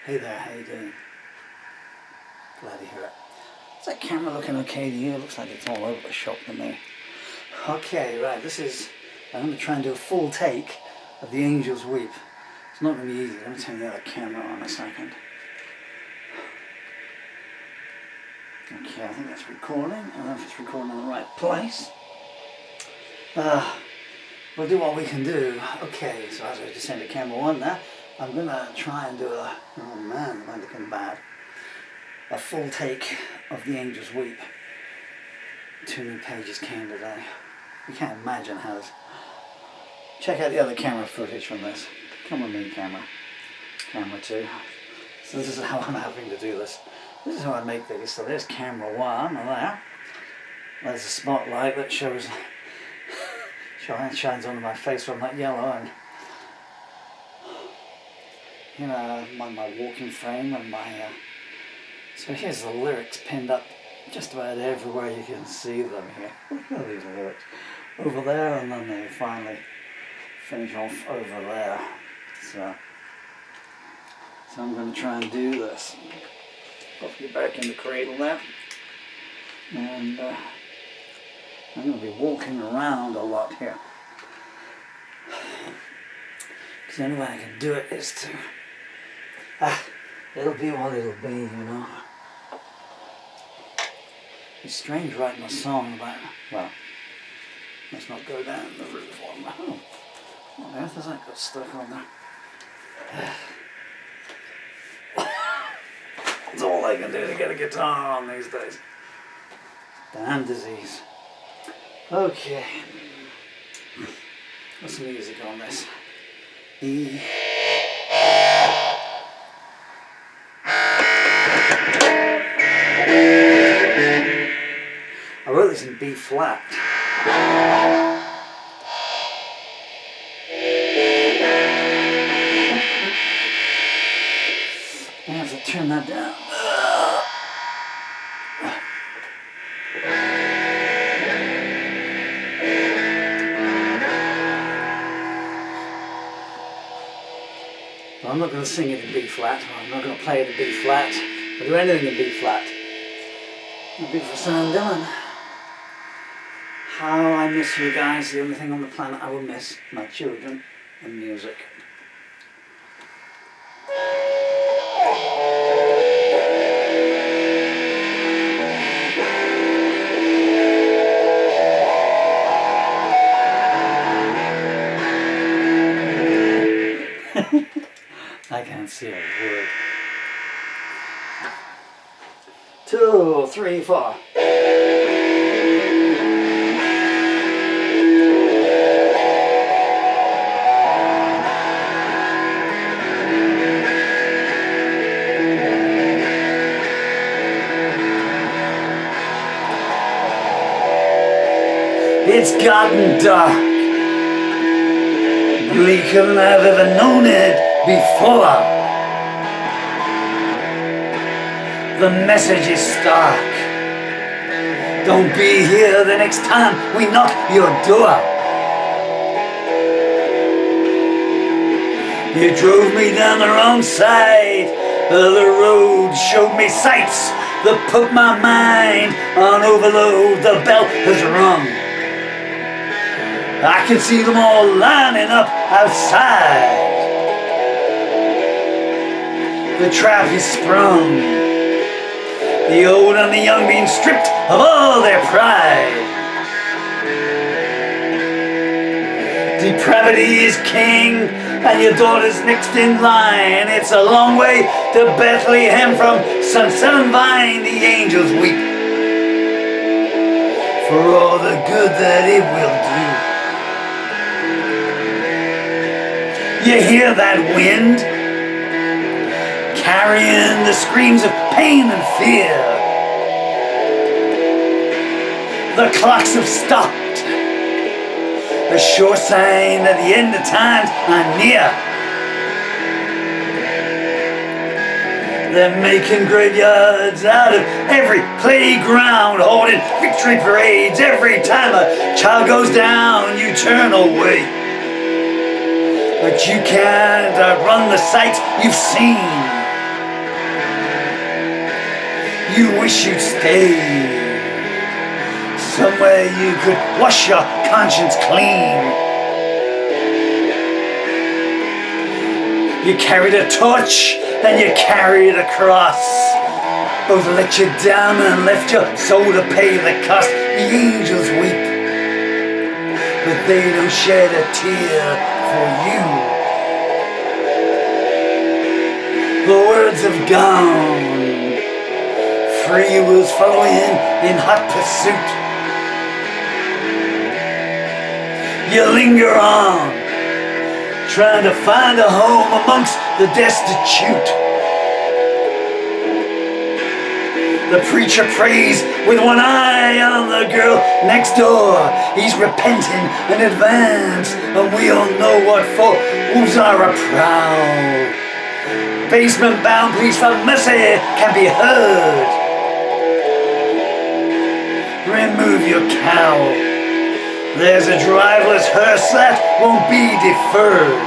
Hey there, how you doing? Glad to hear it. Is that camera looking okay to you? It looks like it's all over the shop to me. Okay, right, I'm going to try and do a full take of The Angels Weep. It's not going to be easy. Let me turn the other camera on a second. Okay, I think that's recording. I don't know if it's recording in the right place. We'll do what we can do. Okay, so as I just sent to camera one there, I'm going to try and do a, oh man, I'm looking bad, a full take of The Angels Weep. 2 new pages came today. You can't imagine how this... Check out the other camera footage from this. Come with me, camera 2. So this is how I'm having to do this. This is how I make these. So there's camera 1 there. There's a spotlight that shows, shines onto my face from that yellow, and you know, my walking frame and my so here's the lyrics pinned up just about everywhere you can see them here. Look at these lyrics over there, and then they finally finish off over there. So I'm going to try and do this. Pop you back in the cradle there, and I'm going to be walking around a lot here, because the only way I can do it is to it'll be what it'll be, you know. It's strange writing a song about, well, let's not go down the roof one. Oh, what on earth has that got stuck on there? It's all I can do to get a guitar on these days. Damn disease. Okay. What's the music on this? E. I wrote this in B flat. I have to turn that down. I'm not going to sing it in B flat, or I'm not going to play it in B flat, or do anything in B flat. It'll be for Sam Dillon. How I miss you guys. The only thing on the planet I will miss, my children and music. I can't see a word. 2, 3, 4. It's gotten dark, bleaker than I've ever known it before. The message is stark. Don't be here the next time we knock your door. You drove me down the wrong side of the road, showed me sights that put my mind on overload. The bell has rung. I can see them all lining up outside. The trap is sprung. The old and the young being stripped of all their pride. Depravity is king, and your daughter's next in line. It's a long way to Bethlehem from Sunset and Vine. The angels weep for all the good that it will do. You hear that wind carrying the screams of pain and fear. The clocks have stopped, a sure sign that the end of times are near. They're making graveyards out of every playground, holding victory parades. Every time a child goes down, you turn away. But you can't outrun the sights you've seen. You wish you'd stayed somewhere you could wash your conscience clean. You carried a torch and you carried a cross. Both let you down and left your soul to pay the cost. The angels weep, but they don't shed a tear for you. The words have gone. Free will's following in hot pursuit. You linger on, trying to find a home amongst the destitute. The preacher prays with one eye on the girl next door. He's repenting in advance, and we all know what for. Wolves are a proud. Basement-bound pleas for mercy can be heard. Remove your cowl. There's a driverless hearse that won't be deferred.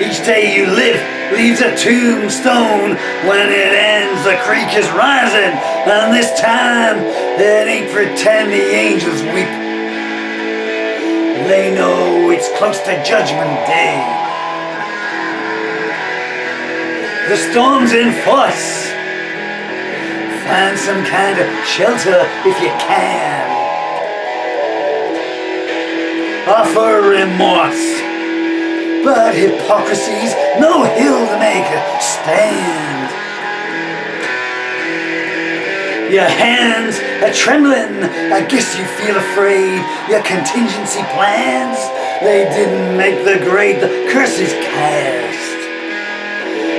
Each day you live leaves a tombstone. When it ends, the creek is rising, and this time it ain't pretend the angels weep. They know it's close to Judgment Day. The storm's in force. Find some kind of shelter if you can. Offer remorse, but hypocrisy's no hill to make a stand. Your hands are trembling, I guess you feel afraid. Your contingency plans, they didn't make the grade, the curse is cast.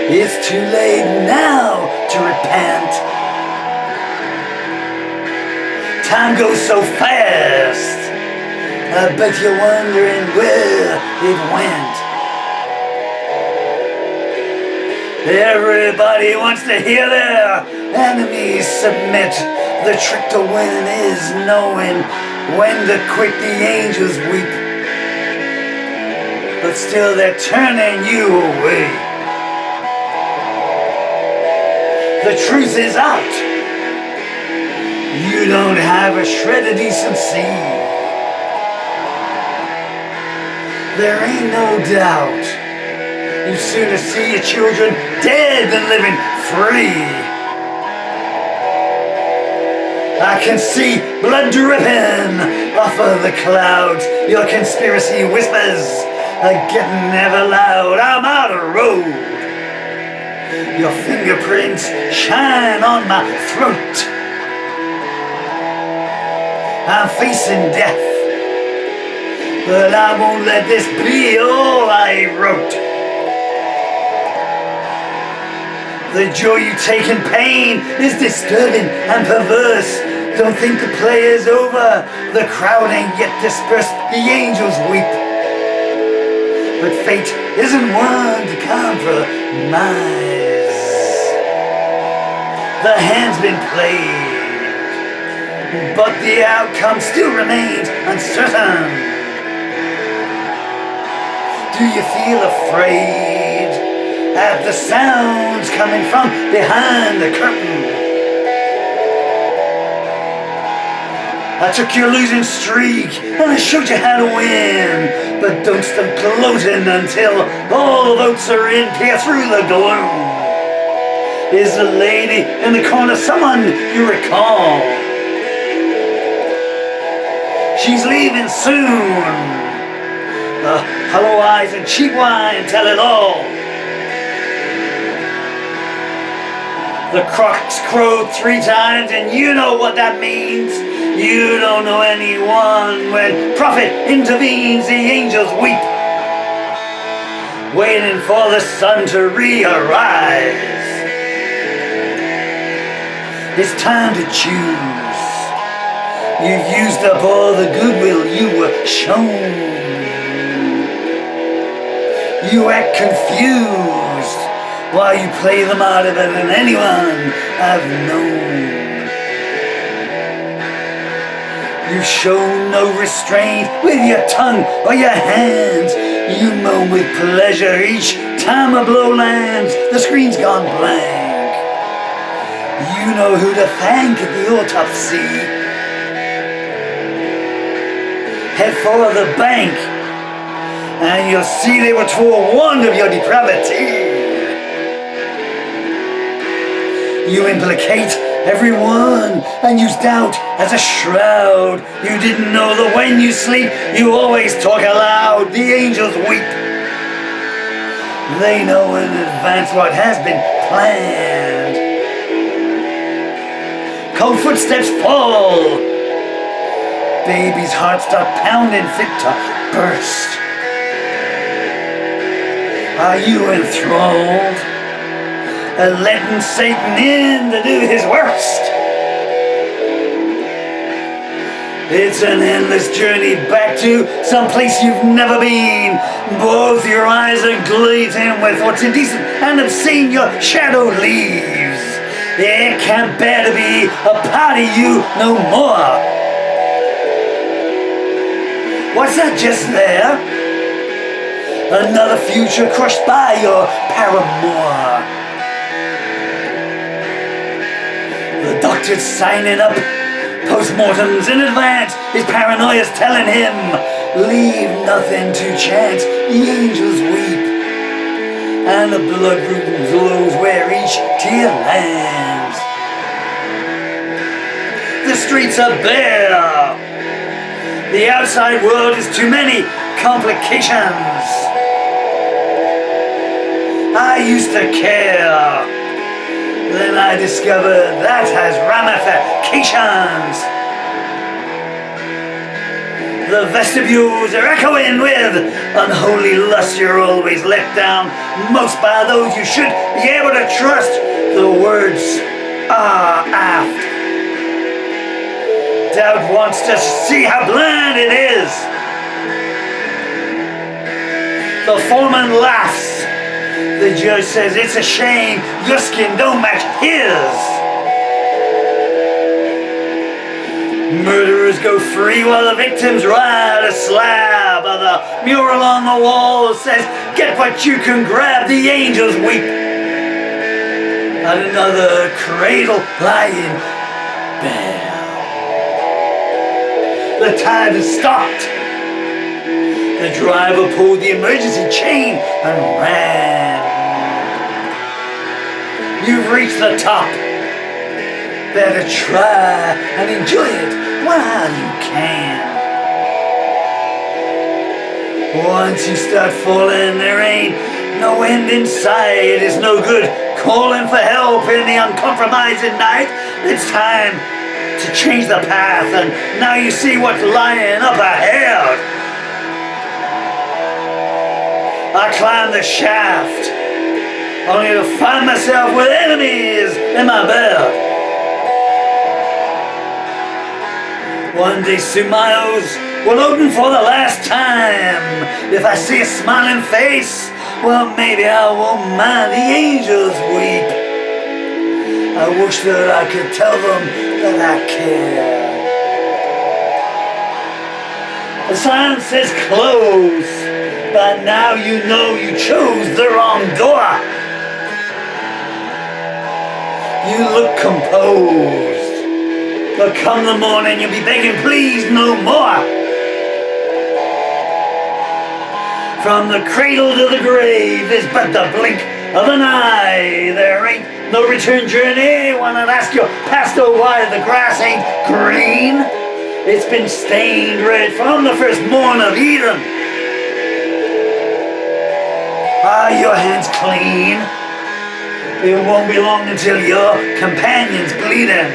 It's too late now to repent. Time goes so fast, I bet you're wondering where it went. Everybody wants to hear their enemies submit. The trick to winning is knowing when to quit. The angels weep, but still they're turning you away. The truth is out. You don't have a shred of decency. There ain't no doubt. You'd sooner see your children dead than living free. I can see blood dripping off of the clouds. Your conspiracy whispers are getting ever loud. I'm out of road. Your fingerprints shine on my throat. I'm facing death, but I won't let this be all I wrote. The joy you take in pain is disturbing and perverse. Don't think the play is over, the crowd ain't yet dispersed. The angels weep, but fate isn't one to compromise. The hand's been played, but the outcome still remains uncertain. Do you feel afraid at the sounds coming from behind the curtain? I took your losing streak and I showed you how to win, but don't stop gloating until all the votes are in. Peer through the gloom. Is the lady in the corner someone you recall? She's leaving soon. The hollow eyes and cheap wine tell it all. The clocks crowed 3 times, and you know what that means. You don't know anyone when prophet intervenes. The angels weep, waiting for the sun to re-arise. It's time to choose. You've used up all the goodwill you were shown. You act confused while you play them harder than anyone I've known. You've shown no restraint with your tongue or your hands. You moan with pleasure each time a blow lands. The screen's gone blank. You know who to thank at the autopsy. Head for the bank, and you'll see they were forewarned of your depravity. You implicate everyone and use doubt as a shroud. You didn't know that when you sleep, you always talk aloud. The angels weep. They know in advance what has been planned. Cold footsteps fall. Baby's heart start pounding fit to burst. Are you enthralled? Letting Satan in to do his worst. It's an endless journey back to some place you've never been. Both your eyes are glazing with what's indecent and obscene your shadow leaves. It can't bear to be a part of you no more. What's that just there? Another future crushed by your paramour. The doctor's signing up postmortems in advance. His paranoia's telling him, leave nothing to chance. The angels weep, and the blood flows where each tear lands. The streets are bare. The outside world is too many complications. I used to care. Then I discovered that has ramifications. The vestibules are echoing with unholy lust. You're always let down, most by those you should be able to trust. The words are aft. Doubt wants to see how bland it is. The foreman laughs. The judge says it's a shame your skin don't match his. Murderers go free while the victims ride a slab. The mural on the wall says, get what you can grab. The angels weep. At another cradle lying bare. The tide has stopped. The driver pulled the emergency chain and ran. You've reached the top. Better try and enjoy it while you can. Once you start falling, there ain't no end in sight. It's no good calling for help in the uncompromising night. It's time to change the path, and now you see what's lying up ahead. I climbed the shaft, only to find myself with enemies in my bed. One day smiles will open for the last time. If I see a smiling face, well, maybe I won't mind. The angels weep. I wish that I could tell them that I care. The sign says close. But now you know you chose the wrong door. You look composed, but come the morning you'll be begging please no more. From the cradle to the grave is but the blink of an eye. There ain't no return journey. Wanna ask your pastor why the grass ain't green? It's been stained red from the first morn of Eden. Are your hands clean? It won't be long until your companion's bleeding.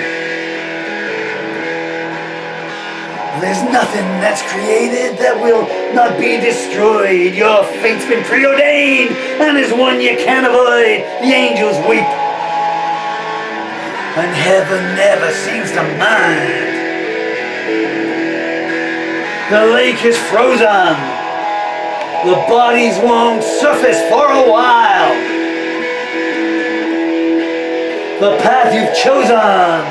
There's nothing that's created that will not be destroyed. Your fate's been preordained and is one you can't avoid. The angels weep, and heaven never seems to mind. The lake is frozen. The bodies won't surface for a while. The path you've chosen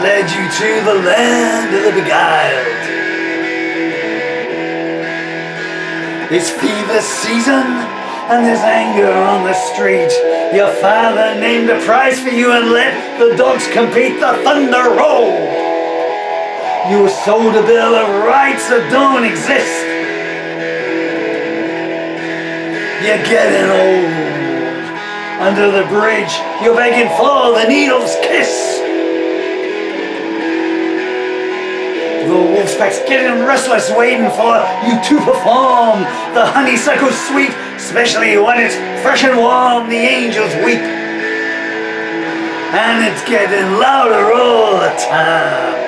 led you to the land of the beguiled. It's fever season, and this anger on the street. Your father named a price for you and let the dogs compete, the thunder roll. You were sold a bill of rights that don't exist. You're getting old. Under the bridge, you're begging for the needle's kiss. The wolfpack's getting restless, waiting for you to perform the honeysuckle sweet, especially when it's fresh and warm. The angels weep, and it's getting louder all the time.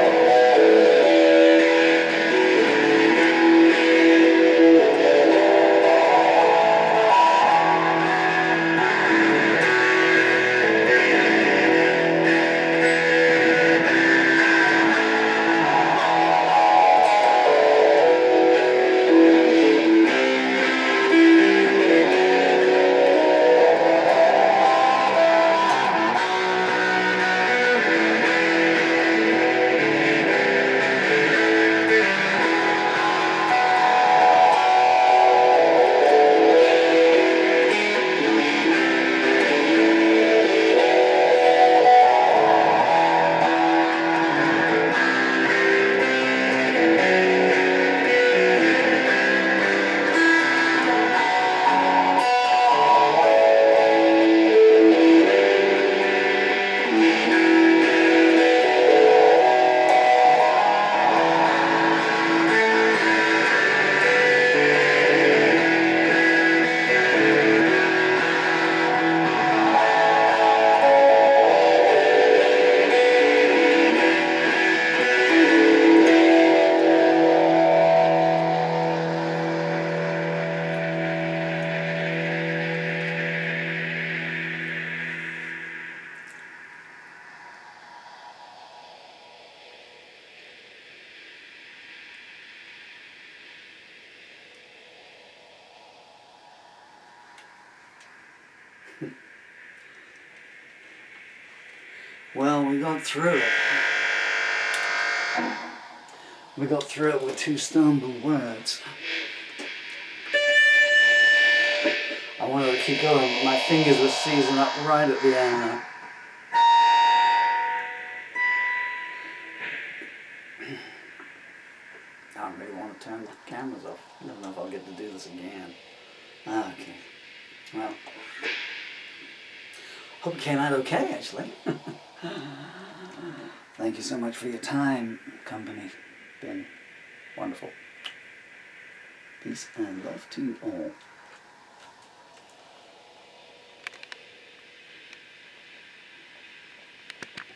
Well, we got through it. We got through it with 2 stumbled words. I wanted to keep going, but my fingers were seizing up right at the end there. I don't really want to turn the cameras off. I don't know if I'll get to do this again. Okay. Well, hope it came out okay, actually. Thank you so much for your time, company. Been wonderful. Peace and love to you all.